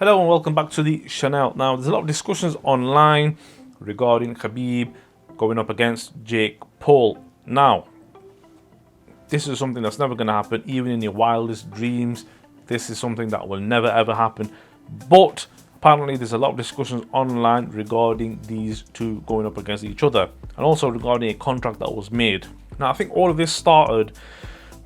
Hello and welcome back to the channel. Now, there's a lot of discussions online regarding Khabib going up against Jake Paul. Now, this is something that's never going to happen, even in your wildest dreams. This is something that will never ever happen. But apparently, there's a lot of discussions online regarding these two going up against each other, and also regarding a contract that was made. Now, I think all of this started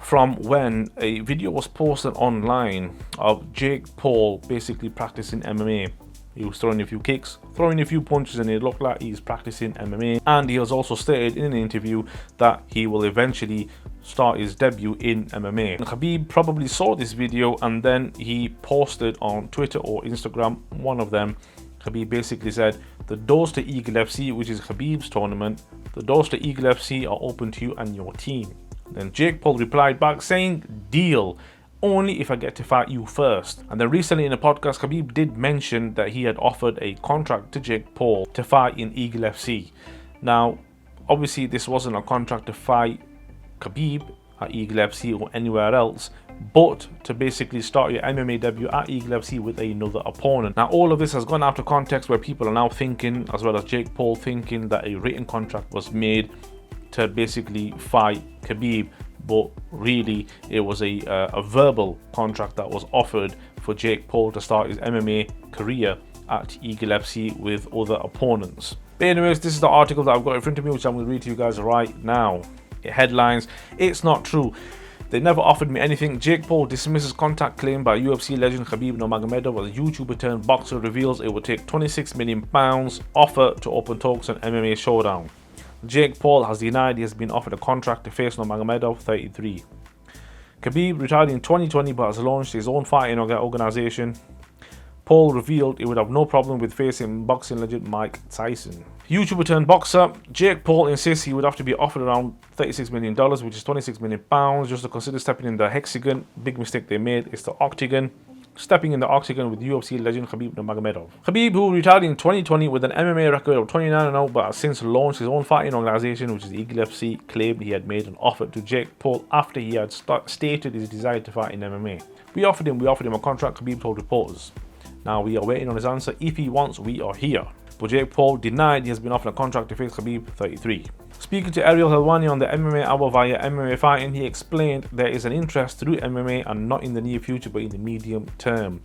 from when a video was posted online of Jake Paul basically practicing MMA. He was throwing a few kicks, throwing a few punches, and it looked like he's practicing MMA. And he has also stated in an interview that he will eventually start his debut in MMA. And Khabib probably saw this video and then he posted on Twitter or Instagram, one of them. Khabib basically said, "The doors to Eagle FC, which is Khabib's tournament, the doors to Eagle FC are open to you and your team." Then Jake Paul replied back saying, "Deal, only if I get to fight you first." And then recently in a podcast, Khabib did mention that he had offered a contract to Jake Paul to fight in Eagle FC. Now, obviously this wasn't a contract to fight Khabib at Eagle FC or anywhere else, but to basically start your MMA debut at Eagle FC with another opponent. Now, all of this has gone out of context where people are now thinking, as well as Jake Paul thinking, that a written contract was made to basically fight Khabib, but really it was a verbal contract that was offered for Jake Paul to start his MMA career at Eagle FC with other opponents. But anyways, this is the article that I've got in front of me, which I'm going to read to you guys right now. It headlines, "It's not true. They never offered me anything. Jake Paul dismisses contact claim by UFC legend Khabib Nurmagomedov as YouTuber turned boxer reveals it will take £26 million offer to open talks on MMA showdown." Jake Paul has denied he has been offered a contract to face Nurmagomedov, 33. Khabib retired in 2020 but has launched his own fighting organization. Paul revealed he would have no problem with facing boxing legend Mike Tyson. YouTuber turned boxer Jake Paul insists he would have to be offered around $36 million, which is £26 million, just to consider stepping in the hexagon. Big mistake they made is the octagon. Stepping in the octagon with UFC legend Khabib Nurmagomedov. Khabib, who retired in 2020 with an MMA record of 29-0 but has since launched his own fighting organization, which is Eagle FC, claimed he had made an offer to Jake Paul after he had stated his desire to fight in MMA. We offered him a contract," Khabib told reporters. "Now we are waiting on his answer. If he wants, we are here." But Jake Paul denied he has been offered a contract to face Khabib, 33. Speaking to Ariel Helwani on the MMA Hour via MMA Fighting, he explained there is an interest through MMA and not in the near future but in the medium term.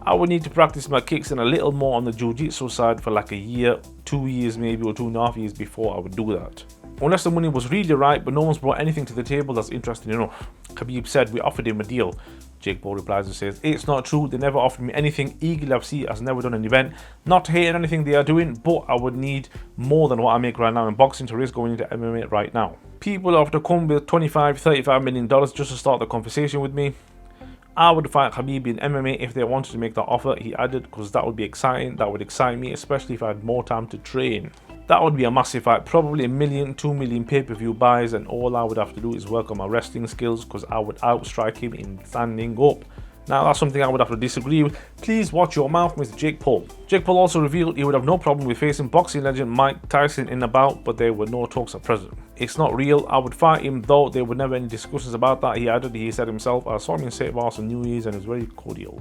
"I would need to practice my kicks and a little more on the jiu-jitsu side for like a year, 2 years maybe, or 2.5 years before I would do that. Unless the money was really right, but no one's brought anything to the table that's interesting enough." Khabib said, "We offered him a deal." Jake Paul replies and says, "It's not true. They never offered me anything. Eagle FC has never done an event. Not hating anything they are doing, but I would need more than what I make right now in boxing to risk going into MMA right now. People have to come with $25-35 million just to start the conversation with me. I would fight Khabib in MMA if they wanted to make that offer," he added, "because that would be exciting. That would excite me, especially if I had more time to train. That would be a massive fight, probably 1 million, 2 million pay-per-view buys, and all I would have to do is work on my wrestling skills because I would outstrike him in standing up." Now, that's something I would have to disagree with. Please watch your mouth, Mr. Jake Paul. Jake Paul also revealed he would have no problem with facing boxing legend Mike Tyson in a bout, but there were no talks at present. "It's not real. I would fight him, though there were never any discussions about that," he added. He said himself, "I saw him in St. Barts on New Year's and it was very cordial.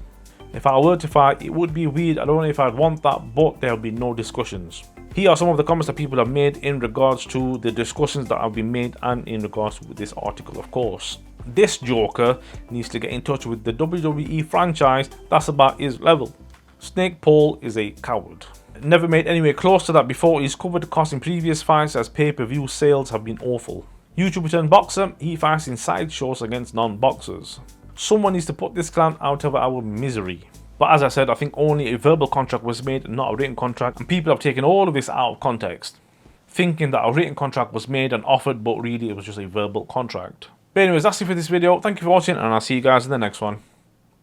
If I were to fight, it would be weird. I don't know if I'd want that, but there'll be no discussions." Here are some of the comments that people have made in regards to the discussions that have been made and in regards to this article, of course. "This joker needs to get in touch with the WWE franchise. That's about his level. Snake Paul is a coward. Never made anywhere close to that before. He's covered costs in previous fights as pay-per-view sales have been awful. YouTuber turned boxer, he fights in sideshows against non-boxers. Someone needs to put this clown out of our misery." But as I said, I think only a verbal contract was made, not a written contract, and people have taken all of this out of context, thinking that a written contract was made and offered, but really it was just a verbal contract. But anyways, that's it for this video. Thank you for watching, and I'll see you guys in the next one.